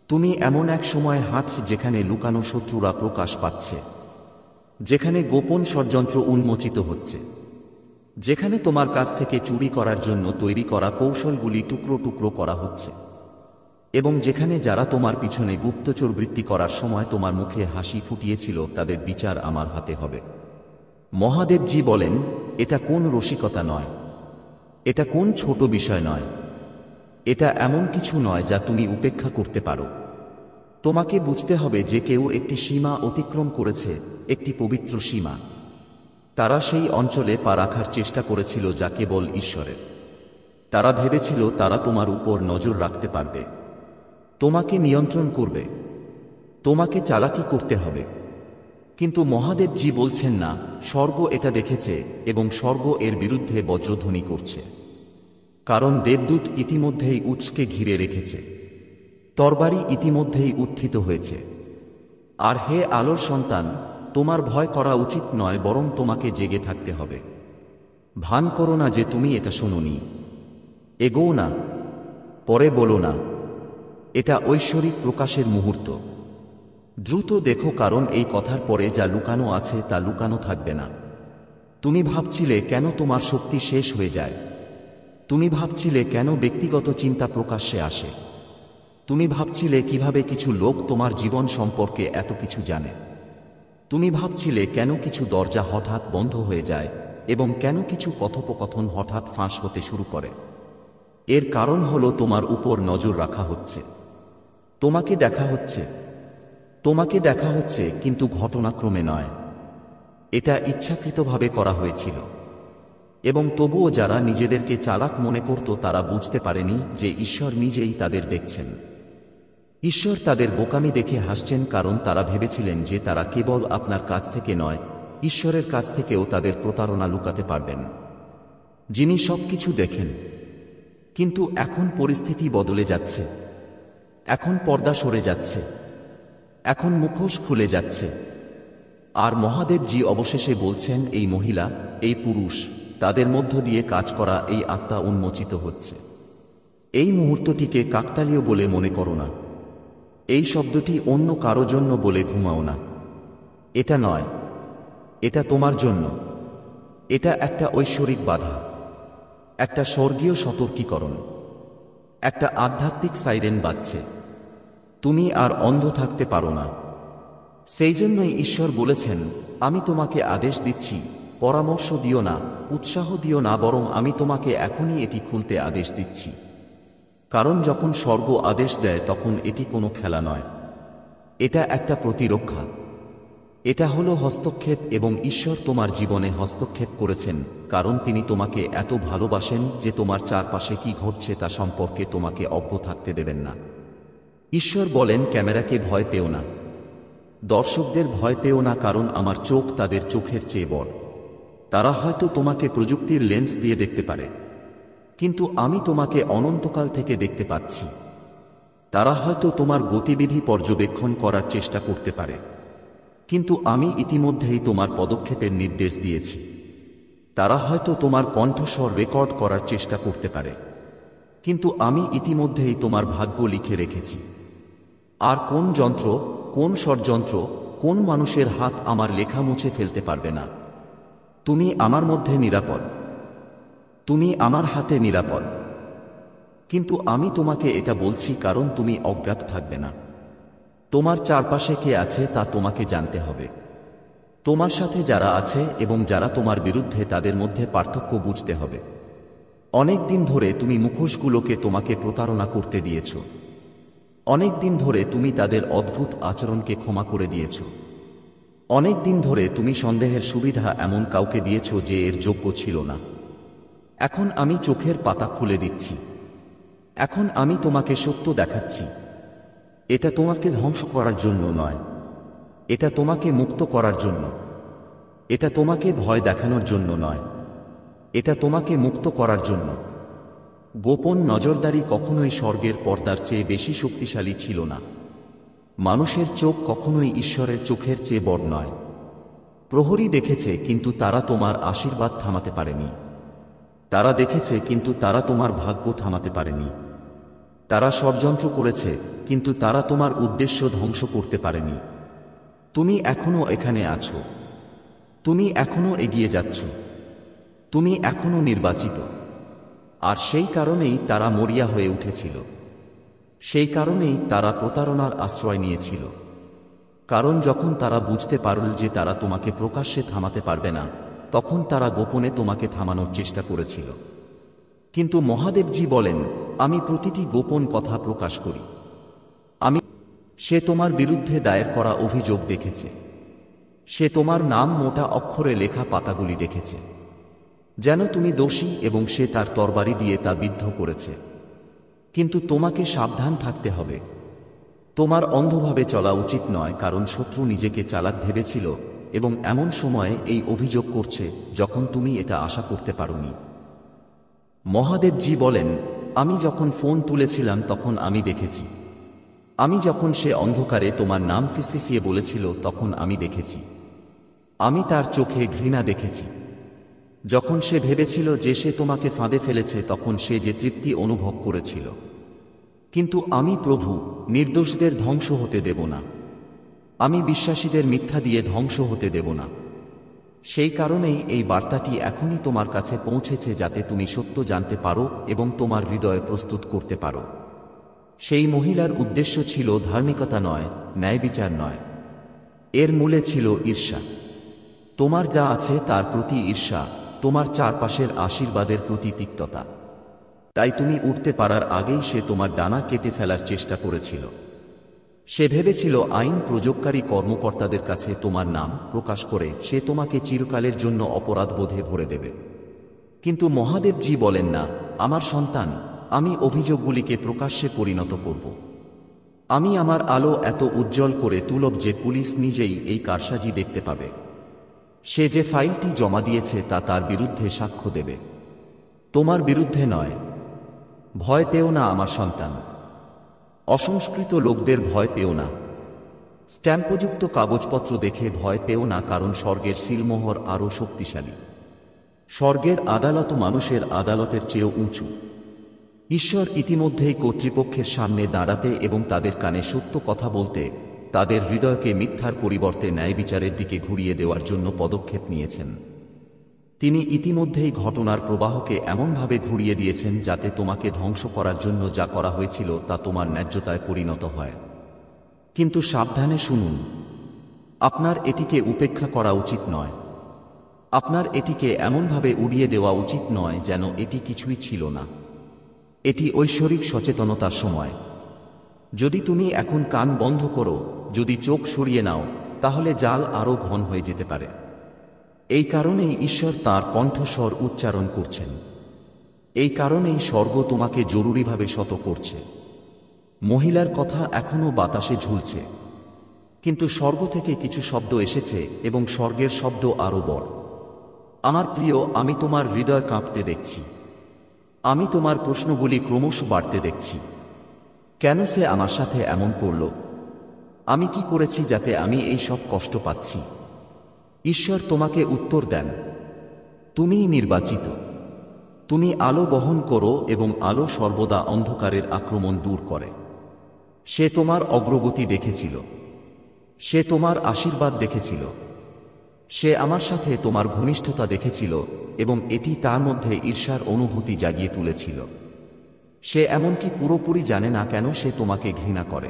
তুমি এমন এক সময় হাঁটছ যেখানে লুকানো শত্রুরা প্রকাশ পাচ্ছে, যেখানে গোপন ষড়যন্ত্র উন্মোচিত হচ্ছে, যেখানে তোমার কাছ থেকে চুরি করার জন্য তৈরি করা কৌশলগুলি টুকরো টুকরো করা হচ্ছে, এবং যেখানে যারা তোমার পিছনে গুপ্তচর বৃত্তি করার সময় তোমার মুখে হাসি ফুটিয়েছিল তাদের বিচার আমার হাতে হবে। মহাদেবজি বলেন, এটা কোন রসিকতা নয়, এটা কোন ছোট বিষয় নয়, এটা এমন কিছু নয় যা তুমি উপেক্ষা করতে পারো। তোমাকে বুঝতে হবে যে কেউ একটি সীমা অতিক্রম করেছে, একটি পবিত্র সীমা। তারা সেই অঞ্চলে পা রাখার চেষ্টা করেছিল যা কেবল ঈশ্বরের। তারা ভেবেছিল তারা তোমার উপর নজর রাখতে পারবে, তোমাকে নিয়ন্ত্রণ করবে, তোমাকে চালাকি করতে হবে। কিন্তু মহাদেবজি বলছেন না, স্বর্গ এটা দেখেছে, এবং স্বর্গ এর বিরুদ্ধে বজ্রধ্বনি করছে। কারণ দেবদূত ইতিমধ্যেই উৎসকে ঘিরে রেখেছে, তরবারি ইতিমধ্যেই উত্থিত হয়েছে। আর হে আলোর সন্তান, তোমার ভয় করা উচিত নয়, বরং তোমাকে জেগে থাকতে হবে। ভান করো না যে তুমি এটা শোনোনি। এগোও না, পরে বলো না, এটা ঐশ্বরিক প্রকাশের মুহূর্ত। দ্রুত দেখো, কারণ এই কথার পরে যা লুকানো আছে তা লুকানো থাকবে না। তুমি ভাবছিলে কেন তোমার শক্তি শেষ হয়ে যায়। তুমি ভাবছিলে কেন ব্যক্তিগত চিন্তা প্রকাশ্যে আসে। তুমি ভাবছিলে কিভাবে কিছু লোক তোমার জীবন সম্পর্কে এত কিছু জানে। তুমি ভাবছিলে কেন কিছু দরজা হঠাৎ বন্ধ হয়ে যায়, এবং কেন কিছু কথোপকথন হঠাৎ ফাঁস হতে শুরু করে। এর কারণ হলো তোমার উপর নজর রাখা হচ্ছে, তোমাকে দেখা হচ্ছে, তোমাকে দেখা হচ্ছে, কিন্তু ঘটনাক্রমে নয়। এটা ইচ্ছাকৃতভাবে করা হয়েছিল। এবং তবুও যারা নিজেদেরকে চালাক মনে করত তারা বুঝতে পারেনি যে ঈশ্বর নিজেই তাদের দেখছেন। ঈশ্বর তাদের বোকামি দেখে হাসছেন, কারণ তারা ভেবেছিলেন যে তারা কেবল আপনার কাছ থেকে নয়, ঈশ্বরের কাছ থেকেও তাদের প্রতারণা লুকাতে পারবেন, যিনি সবকিছু দেখেন। কিন্তু এখন পরিস্থিতি বদলে যাচ্ছে। এখন পর্দা সরে যাচ্ছে। এখন মুখোশ খুলে যাচ্ছে। আর মহাদেবজি অবশেষে বলছেন, এই মহিলা, এই পুরুষ, তাদের মধ্য দিয়ে কাজ করা এই আত্মা উন্মোচিত হচ্ছে। এই মুহূর্তটিকে কাকতালীয় বলে মনে করো না। এই শব্দটি অন্য কারো জন্য বলে ঘুমাও না। এটা নয়, এটা তোমার জন্য। এটা একটা ঐশ্বরিক বাধা, একটা স্বর্গীয় সতর্কীকরণ, একটা আধ্যাত্মিক সাইরেন বাজছে। তুমি আর অন্ধ থাকতে পারো না। সেই জন্যই ঈশ্বর বলেছেন, আমি তোমাকে আদেশ দিচ্ছি, পরামর্শ দিও না, উৎসাহ দিও না, বরং আমি তোমাকে এখনই এটি খুলতে আদেশ দিচ্ছি। কারণ যখন স্বর্গ আদেশ দেয় তখন এটি কোনো খেলা নয়, এটা একটা প্রতিরক্ষা। এটা হলো হস্তক্ষেপ, এবং ঈশ্বর তোমার জীবনে হস্তক্ষেপ করেছেন কারণ তিনি তোমাকে এত ভালোবাসেন যে তোমার চারপাশে কি ঘটছে তা সম্পর্কে তোমাকে অজ্ঞ থাকতে দেবেন না। ঈশ্বর বলেন, ক্যামেরাকে ভয় পেও না, দর্শকদের ভয় পেও না, কারণ আমার চোখ তাদের চোখের চেয়ে বড়। তারা হয়তো তোমাকে প্রযুক্তির লেন্স দিয়ে দেখতে পারে, কিন্তু আমি তোমাকে অনন্তকাল থেকে দেখতে পাচ্ছি। তারা হয়তো তোমার গতিবিধি পর্যবেক্ষণ করার চেষ্টা করতে পারে, কিন্তু আমি ইতিমধ্যেই তোমার পদক্ষেপের নির্দেশ দিয়েছি। তারা হয়তো তোমার কণ্ঠস্বর রেকর্ড করার চেষ্টা করতে পারে, কিন্তু আমি ইতিমধ্যেই তোমার ভাগ্য লিখে রেখেছি। আর কোন যন্ত্র, কোন ষড়যন্ত্র, কোন মানুষের হাত আমার লেখা মুছে ফেলতে পারবে না। তুমি আমার মধ্যে নিরাপদ, তুমি আমার হাতে নিরাপদ। কিন্তু আমি তোমাকে এটা বলছি কারণ তুমি অজ্ঞাত থাকবে না। তোমার চারপাশে কে আছে তা তোমাকে জানতে হবে। তোমার সাথে যারা আছে এবং যারা তোমার বিরুদ্ধে, তাদের মধ্যে পার্থক্য বুঝতে হবে। অনেক দিন ধরে তুমি মুখোশগুলোকে তোমাকে প্রতারণা করতে দিয়েছ। অনেক দিন ধরে তুমি তাদের অদ্ভুত আচরণকে ক্ষমা করে দিয়েছ। অনেক দিন ধরে তুমি সন্দেহের সুবিধা এমন কাউকে দিয়েছ যে এর যোগ্য ছিল না। এখন আমি চোখের পাতা খুলে দিচ্ছি। এখন আমি তোমাকে সত্য দেখাচ্ছি। এটা তোমাকে ধ্বংস করার জন্য নয়, এটা তোমাকে মুক্ত করার জন্য। এটা তোমাকে ভয় দেখানোর জন্য নয়, এটা তোমাকে মুক্ত করার জন্য। গোপন নজরদারি কখনোই স্বর্গের পর্দার চেয়ে বেশি শক্তিশালী ছিল না। মানুষের চোখ কখনোই ঈশ্বরের চোখের চেয়ে বড় নয়। প্রহরী দেখেছে, কিন্তু তারা তোমার আশীর্বাদ থামাতে পারেনি। তারা দেখেছে, কিন্তু তারা তোমার ভাগ্য থামাতে পারেনি। তারা ষড়যন্ত্র করেছে, কিন্তু তারা তোমার উদ্দেশ্য ধ্বংস করতে পারেনি। তুমি এখনো এখানে আছো, তুমি এখনো এগিয়ে যাচ্ছ, তুমি এখনো নির্বাচিত। আর সেই কারণেই তারা মরিয়া হয়ে উঠেছিল। সেই কারণেই তারা প্রতারণার আশ্রয় নিয়েছিল। কারণ যখন তারা বুঝতে পারল যে তারা তোমাকে প্রকাশ্যে থামাতে পারবে না, তখন তারা গোপনে তোমাকে থামানোর চেষ্টা করেছিল। কিন্তু মহাদেবজি বলেন, আমি প্রতিটি গোপন কথা প্রকাশ করি। সে তোমার বিরুদ্ধে দায়ের করা অভিযোগ দেখেছে। সে তোমার নাম মোটা অক্ষরে লেখা পাতাগুলি দেখেছে, যেন তুমি দোষী, এবং সে তার তরবারি দিয়ে তা বিদ্ধ করেছে। কিন্তু তোমাকে সাবধান থাকতে হবে। তোমার অন্ধভাবে চলা উচিত নয়, কারণ শত্রু নিজেকে চালাক ভেবেছিল এবং এমন সময়ে এই অভিযোগ করছে যখন তুমি এটা আশা করতে পারোনি। মহাদেবজি বলেন, আমি যখন ফোন তুলেছিলাম তখন আমি দেখেছি। আমি যখন সে অন্ধকারে তোমার নাম ফিসফিসিয়ে বলেছিল তখন আমি দেখেছি। আমি তার চোখে ঘৃণা দেখেছি। যখন সে ভেবেছিল যে সে তোমাকে ফাঁদে ফেলেছে তখন সে যে তৃপ্তি অনুভব করেছিল। কিন্তু আমি প্রভু, নির্দোষদের ধ্বংস হতে দেব না। আমি বিশ্বাসীদের মিথ্যা দিয়ে ধ্বংস হতে দেব না। সেই কারণেই এই বার্তাটি এখনই তোমার কাছে পৌঁছেছে, যাতে তুমি সত্য জানতে পারো এবং তোমার হৃদয় প্রস্তুত করতে পারো। সেই মহিলার উদ্দেশ্য ছিল ধার্মিকতা নয়, ন্যায়বিচার নয়। এর মূলে ছিল ঈর্ষা। তোমার যা আছে তার প্রতি ঈর্ষা, তোমার চারপাশের আশীর্বাদের প্রতি তিক্ততা। তাই তুমি উঠতে পারার আগেই সে তোমার ডানা কেটে ফেলার চেষ্টা করেছিল। সে ভেবেছিল আইন প্রয়োগকারী কর্মকর্তাদের কাছে তোমার নাম প্রকাশ করে সে তোমাকে চিরকালের জন্য অপরাধবোধে ভরে দেবে। কিন্তু মহাদেবজি বলেন, না, আমার সন্তান, আমি অভিযোগগুলিকে প্রকাশ্যে পরিণত করব। আমি আমার আলো এত উজ্জ্বল করে তুলব যে পুলিশ নিজেই এই কারসাজি দেখতে পাবে। সে যে ফাইলটি জমা দিয়েছে তা তার বিরুদ্ধে সাক্ষ্য দেবে, তোমার বিরুদ্ধে নয়। ভয় পেও না আমার সন্তান। অসংস্কৃত লোকদের ভয় পেও না। স্ট্যাম্পযুক্ত কাগজপত্র দেখে ভয় পেও না, কারণ স্বর্গের সিলমোহর আরও শক্তিশালী। স্বর্গের আদালত মানুষের আদালতের চেয়েও উঁচু। ঈশ্বর ইতিমধ্যেই কর্তৃপক্ষের সামনে দাঁড়াতে এবং তাদের কানে সত্য কথা বলতে, তাদের হৃদয়কে মিথ্যার পরিবর্তে ন্যায় বিচারের দিকে ঘুরিয়ে দেওয়ার জন্য পদক্ষেপ নিয়েছেন। তিনি ইতিমধ্যেই ঘটনার প্রবাহকে এমনভাবে ঘুরিয়ে দিয়েছেন যাতে তোমাকে ধ্বংস করার জন্য যা করা হয়েছিল তা তোমার ন্যায্যতায় পরিণত হয়। কিন্তু সাবধানে শুনুন, আপনার এটিকে উপেক্ষা করা উচিত নয়। আপনার এটিকে এমনভাবে উড়িয়ে দেওয়া উচিত নয় যেন এটি কিছুই ছিল না। এটি ঐশ্বরিক সচেতনতার সময়। যদি তুমি এখন কান বন্ধ করো, যদি চোখ সরিয়ে নাও, তাহলে জাল আরও ঘন হয়ে যেতে পারে। এই কারণেই ঈশ্বর তাঁর কণ্ঠস্বর উচ্চারণ করছেন। এই কারণেই স্বর্গ তোমাকে জরুরিভাবে শত করছে। মহিলার কথা এখনও বাতাসে ঝুলছে, কিন্তু স্বর্গ থেকে কিছু শব্দ এসেছে এবং স্বর্গের শব্দ আরও বড়। আমার প্রিয়, আমি তোমার হৃদয় কাঁপতে দেখছি। আমি তোমার প্রশ্নগুলি ক্রমশ বাড়তে দেখছি। কেন সে আমার সাথে এমন করল? আমি কি করেছি যাতে আমি এই সব কষ্ট পাচ্ছি? ঈশ্বর তোমাকে উত্তর দেন, তুমিই নির্বাচিত। তুমি আলো বহন করো এবং আলো সর্বদা অন্ধকারের আক্রমণ দূর করে। সে তোমার অগ্রগতি দেখেছিল। সে তোমার আশীর্বাদ দেখেছিল। সে আমার সাথে তোমার ঘনিষ্ঠতা দেখেছিল এবং এটি তার মধ্যে ঈর্ষার অনুভূতি জাগিয়ে তুলেছিল। সে এমনকি পুরোপুরি জানে না কেন সে তোমাকে ঘৃণা করে।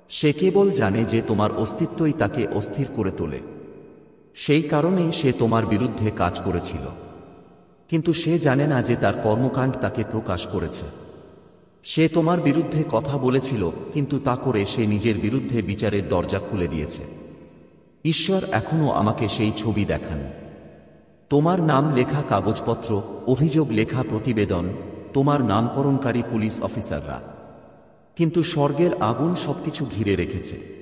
সে কেবল জানে যে তোমার অস্তিত্বই তাকে অস্থির করে তোলে। সেই কারণেই সে তোমার বিরুদ্ধে কাজ করেছিল, কিন্তু সে জানে না যে তার কর্মকাণ্ড তাকে প্রকাশ করেছে। সে তোমার বিরুদ্ধে কথা বলেছিল, কিন্তু তা করে সে নিজের বিরুদ্ধে বিচারের দরজা খুলে দিয়েছে। ঈশ্বর এখনও আমাকে সেই ছবি দেখান। তোমার নাম লেখা কাগজপত্র, অভিযোগ লেখা প্রতিবেদন, তোমার নামকরণকারী পুলিশ অফিসাররা। কিন্তু স্বর্গের আগুন সবকিছু ঘিরে রেখেছে।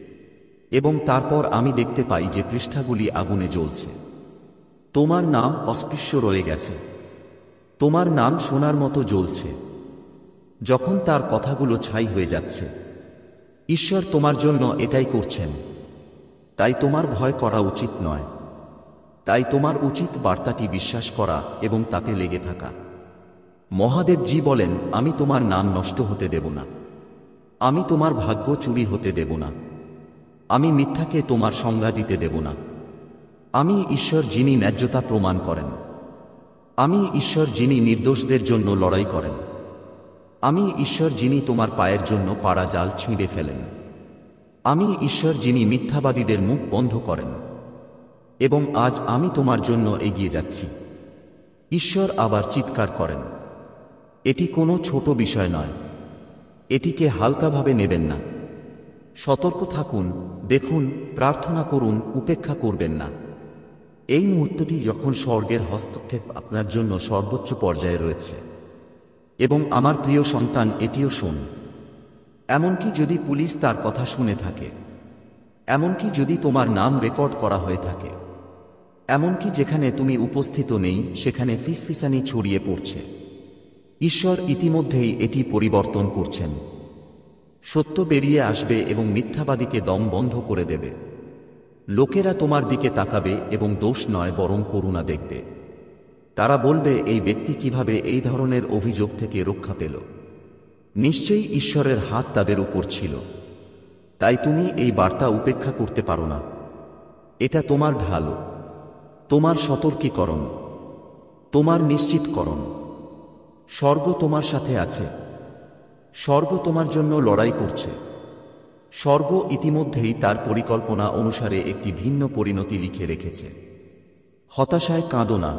এবং তারপর আমি দেখতে পাই যে পৃষ্ঠাগুলি আগুনে জ্বলছে। তোমার নাম অস্পৃশ্য রয়ে গেছে। তোমার নাম সোনার মতো জ্বলছে। যখন তার কথাগুলো ছাই হয়ে যাচ্ছে, ঈশ্বর তোমার জন্য এটাই করছেন। তাই তোমার ভয় করা উচিত নয়। তাই তোমার উচিত বার্তাটি বিশ্বাস করা এবং তাতে লেগে থাকা। মহাদেবজি বলেন, আমি তোমার নাম নষ্ট হতে দেব না। আমি তোমার ভাগ্য চুরি হতে দেব না। আমি মিথ্যাকে তোমার সংজ্ঞা দিতে দেব না। আমি ঈশ্বর যিনি ন্যায্যতা প্রমাণ করেন। আমি ঈশ্বর যিনি নির্দোষদের জন্য লড়াই করেন। আমি ঈশ্বর যিনি তোমার পায়ের জন্য পাড়া জাল ছিঁড়ে ফেলেন। আমি ঈশ্বর যিনি মিথ্যাবাদীদের মুখ বন্ধ করেন। এবং আজ আমি তোমার জন্য এগিয়ে যাচ্ছি। ঈশ্বর আবার চিৎকার করেন, এটি কোনো ছোট বিষয় নয়। এটিকে হালকাভাবে নেবেন না। সতর্ক থাকুন, দেখুন, প্রার্থনা করুন, উপেক্ষা করবেন না। এই মুহূর্তটি যখন স্বর্গের হস্তক্ষেপ আপনার জন্য সর্বোচ্চ পর্যায়ে রয়েছে। এবং আমার প্রিয় সন্তান, এটিও শোন। এমনকি যদি পুলিশ তার কথা শুনে থাকে, এমনকি যদি তোমার নাম রেকর্ড করা হয়ে থাকে, এমনকি যেখানে তুমি উপস্থিত নেই সেখানে ফিসফিসানি ছড়িয়ে পড়ছে, ঈশ্বর ইতিমধ্যেই এটি পরিবর্তন করছেন। সত্য বেরিয়ে আসবে এবং মিথ্যাবাদীকে দম বন্ধ করে দেবে। লোকেরা তোমার দিকে তাকাবে এবং দোষ নয় বরং করুণা দেখবে। তারা বলবে, এই ব্যক্তি কিভাবে এই ধরনের অভিযোগ থেকে রক্ষা পেল? নিশ্চয়ই ঈশ্বরের হাত তাদের উপর ছিল। তাই তুমি এই বার্তা উপেক্ষা করতে পারো না। এটা তোমার ঢাল, তোমার সতর্কীকরণ, তোমার নিশ্চিতকরণ। স্বর্গ তোমার সাথে আছে। স্বর্গ তোমার জন্য লড়াই করছে। স্বর্গ ইতিমধ্যেই তার পরিকল্পনা অনুসারে একটি ভিন্ন পরিণতি লিখে রেখেছে। হতাশায় কাঁদো না।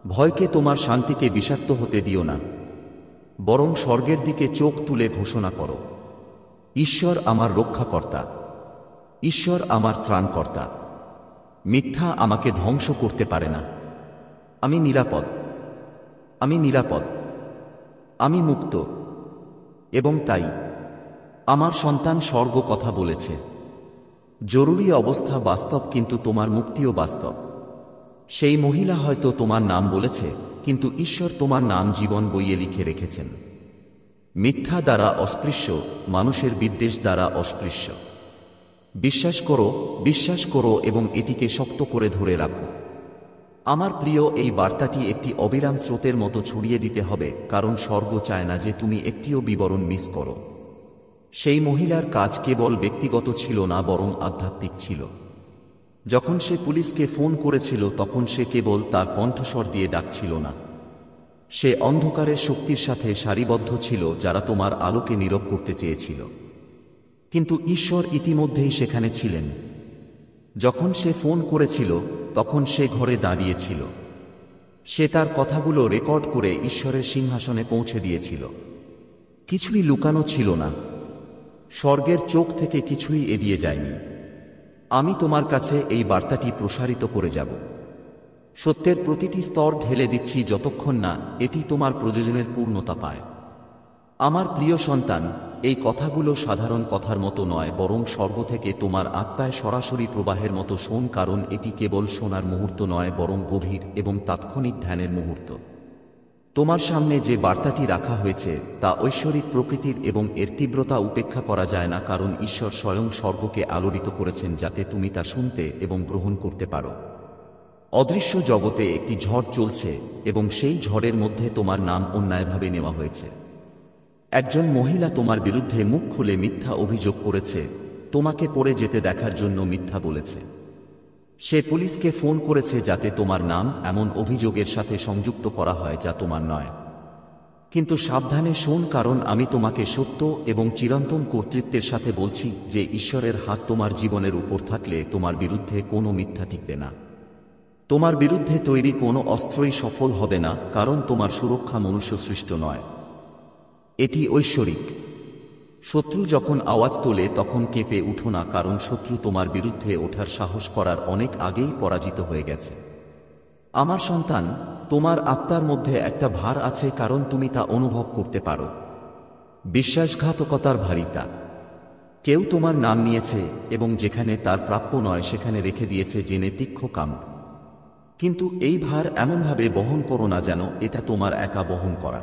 ভয়কে তোমার শান্তিকে বিষাক্ত হতে দিও না। বরং স্বর্গের দিকে চোখ তুলে ঘোষণা করো, ঈশ্বর আমার রক্ষাকর্তা। ঈশ্বর আমার ত্রাণকর্তা। মিথ্যা আমাকে ধ্বংস করতে পারে না। আমি নিরাপদ। আমি নিরাপদ। আমি মুক্ত। এবং তাই আমার সন্তান, স্বর্গ কথা বলেছে। জরুরি অবস্থা বাস্তব, কিন্তু তোমার মুক্তিও বাস্তব। সেই মহিলা হয়তো তোমার নাম বলেছে, কিন্তু ঈশ্বর তোমার নাম জীবন বইয়ে লিখে রেখেছেন। মিথ্যা দ্বারা অস্পৃশ্য, মানুষের বিদ্বেষ দ্বারা অস্পৃশ্য। বিশ্বাস করো এবং এটিকে শক্ত করে ধরে রাখো। আমার প্রিয়, এই বার্তাটি একটি অবিরাম স্রোতের মতো ছড়িয়ে দিতে হবে, কারণ স্বর্গ চায় না যে তুমি একটিও বিবরণ মিস করো। সেই মহিলার কাজ কেবল ব্যক্তিগত ছিল না, বরং আধ্যাত্মিক ছিল। যখন সে পুলিশকে ফোন করেছিল তখন সে কেবল তার কণ্ঠস্বর দিয়ে ডাকছিল না। সে অন্ধকারের শক্তির সাথে সারিবদ্ধ ছিল যারা তোমার আলোকে নীরব করতে চেয়েছিল। কিন্তু ঈশ্বর ইতিমধ্যেই সেখানে ছিলেন। যখন সে ফোন করেছিল তখন সে ঘরে দাঁড়িয়েছিল। সে তার কথাগুলো রেকর্ড করে ঈশ্বরের সিংহাসনে পৌঁছে দিয়েছিল। কিছুই লুকানো ছিল না। স্বর্গের চোখ থেকে কিছুই এড়িয়ে যায়নি। আমি তোমার কাছে এই বার্তাটি প্রসারিত করে যাব। সত্যের প্রতিটি স্তর ঢেলে দিচ্ছি যতক্ষণ না এটি তোমার প্রয়োজনের পূর্ণতা পায়। আমার প্রিয় সন্তান, এই কথাগুলো সাধারণ কথার মতো নয়, বরং স্বর্গ থেকে তোমার আত্মায় সরাসরি প্রবাহের মতো শোন, কারণ এটি কেবল শোনার মুহূর্ত নয়, বরং গভীর এবং তাৎক্ষণিক ধ্যানের মুহূর্ত। তোমার সামনে যে বার্তাটি রাখা হয়েছে তা ঐশ্বরিক প্রকৃতির এবং এর তীব্রতা উপেক্ষা করা যায় না, কারণ ঈশ্বর স্বয়ং স্বর্গকে আলোড়িত করেছেন যাতে তুমি তা শুনতে এবং গ্রহণ করতে পারো। অদৃশ্য জগতে একটি ঝড় চলছে এবং সেই ঝড়ের মধ্যে তোমার নাম অন্যায়ভাবে নেওয়া হয়েছে। একজন মহিলা তোমার বিরুদ্ধে মুখ খুলে মিথ্যা অভিযোগ করেছে, তোমাকে পড়ে যেতে দেখার জন্য মিথ্যা বলেছে। সে পুলিশকে ফোন করেছে যাতে তোমার নাম এমন অভিযোগের সাথে সংযুক্ত করা হয় যা তোমার নয়। কিন্তু সাবধানে শোন, কারণ আমি তোমাকে সত্য এবং চিরন্তন কর্তৃত্বের সাথে বলছি যে ঈশ্বরের হাত তোমার জীবনের উপর থাকলে তোমার বিরুদ্ধে কোনো মিথ্যা টিকবে না। তোমার বিরুদ্ধে তৈরি কোনো অস্ত্রই সফল হবে না, কারণ তোমার সুরক্ষা মনুষ্য সৃষ্ট নয়, এটি ঐশ্বরিক। শত্রু যখন আওয়াজ তোলে তখন কেঁপে উঠো না, কারণ শত্রু তোমার বিরুদ্ধে ওঠার সাহস করার অনেক আগেই পরাজিত হয়ে গেছে। আমার সন্তান, তোমার আত্মার মধ্যে একটা ভার আছে, কারণ তুমি তা অনুভব করতে পারো। বিশ্বাসঘাতকতার ভারিতা। কেউ তোমার নাম নিয়েছে এবং যেখানে তার প্রাপ্য নয় সেখানে রেখে দিয়েছে জেনে তীক্ষ্ণ কাম। কিন্তু এই ভার এমনভাবে বহন করো না যেন এটা তোমার একা বহন করা।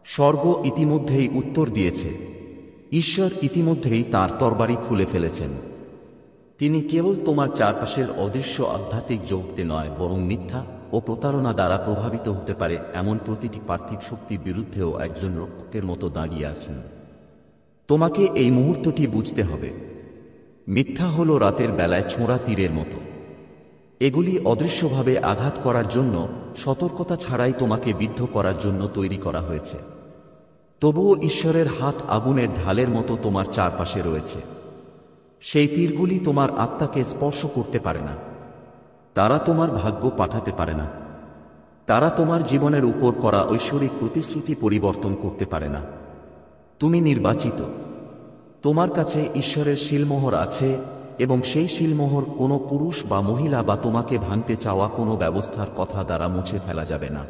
স্বর্গ ইতিমধ্যেই উত্তর দিয়েছে। ঈশ্বর ইতিমধ্যেই তাঁর তরবারি খুলে ফেলেছেন। তিনি কেবল তোমার চারপাশের অদৃশ্য আধ্যাত্মিক জগতে নয়, বরং মিথ্যা ও প্রতারণা দ্বারা প্রভাবিত হতে পারে এমন প্রতিটি পার্থিব শক্তির বিরুদ্ধেও একজন রক্ষকের মতো দাঁড়িয়ে আছেন। তোমাকে এই মুহূর্তটি বুঝতে হবে। মিথ্যা হল রাতের বেলায় ছোঁড়া তীরের মতো। এগুলি অদৃশ্যভাবে আঘাত করার জন্য, সতর্কতা ছাড়াই তোমাকে বিদ্ধ করার জন্য তৈরি করা হয়েছে। তবুও ঈশ্বরের হাত আগুনের ঢালের মতো তোমার চারপাশে রয়েছে। সেই তীরগুলি তোমার আত্মাকে স্পর্শ করতে পারে না। তারা তোমার ভাগ্য পাঠাতে পারে না। তারা তোমার জীবনের উপর করা ঐশ্বরিক প্রতিশ্রুতি পরিবর্তন করতে পারে না। তুমি নির্বাচিত। তোমার কাছে ঈশ্বরের শিলমোহর আছে এবং সেই শিলমোহর কোনো পুরুষ বা মহিলা বা তোমাকে ভাঙতে চাওয়া কোনো ব্যবস্থার কথা দ্বারা মুছে ফেলা যাবে না।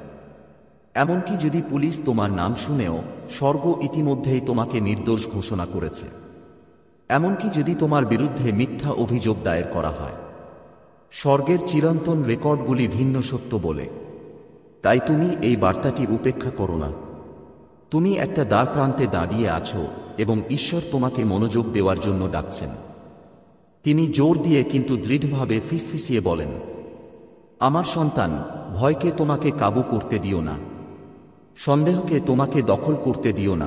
এমনকি যদি পুলিশ তোমার নাম শুনেও, স্বর্গ ইতিমধ্যেই তোমাকে নির্দোষ ঘোষণা করেছে। এমনকি যদি তোমার বিরুদ্ধে মিথ্যা অভিযোগ দায়ের করা হয়, স্বর্গের চিরন্তন রেকর্ডগুলি ভিন্ন সত্য বলে। তাই তুমি এই বার্তাটি উপেক্ষা করো না। তুমি একটা দ্বার প্রান্তে দাঁড়িয়ে আছো এবং ঈশ্বর তোমাকে মনোযোগ দেওয়ার জন্য ডাকছেন। তিনি জোর দিয়ে কিন্তু দৃঢ়ভাবে ফিসফিসিয়ে বলেন, আমার সন্তান, ভয়কে তোমাকে কাবু করতে দিও না। সন্দেহকে তোমাকে দখল করতে দিও না।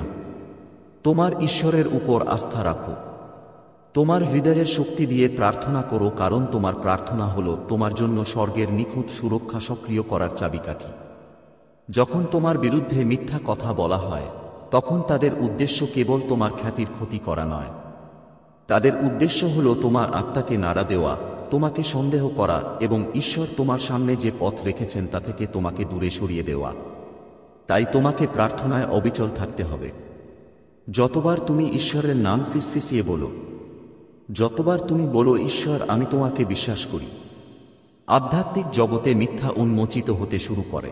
তোমার ঈশ্বরের উপর আস্থা রাখো। তোমার হৃদয়ের শক্তি দিয়ে প্রার্থনা করো, কারণ তোমার প্রার্থনা হলো তোমার জন্য স্বর্গের নিখুঁত সুরক্ষা সক্রিয় করার চাবিকাঠি। যখন তোমার বিরুদ্ধে মিথ্যা কথা বলা হয়, তখন তাদের উদ্দেশ্য কেবল তোমার খ্যাতির ক্ষতি করা নয়। তাদের উদ্দেশ্য হলো তোমার আত্মাকে নাড়া দেওয়া, তোমাকে সন্দেহ করা এবং ঈশ্বর তোমার সামনে যে পথ রেখেছেন তা থেকে তোমাকে দূরে সরিয়ে দেওয়া। তাই তোমাকে প্রার্থনায় অবিচল থাকতে হবে। যতবার তুমি ঈশ্বরের নাম ফিসফিসিয়ে বলো, যতবার তুমি বলো, ঈশ্বর আমি তোমাকে বিশ্বাস করি, আধ্যাত্মিক জগতে মিথ্যা উন্মোচিত হতে শুরু করে।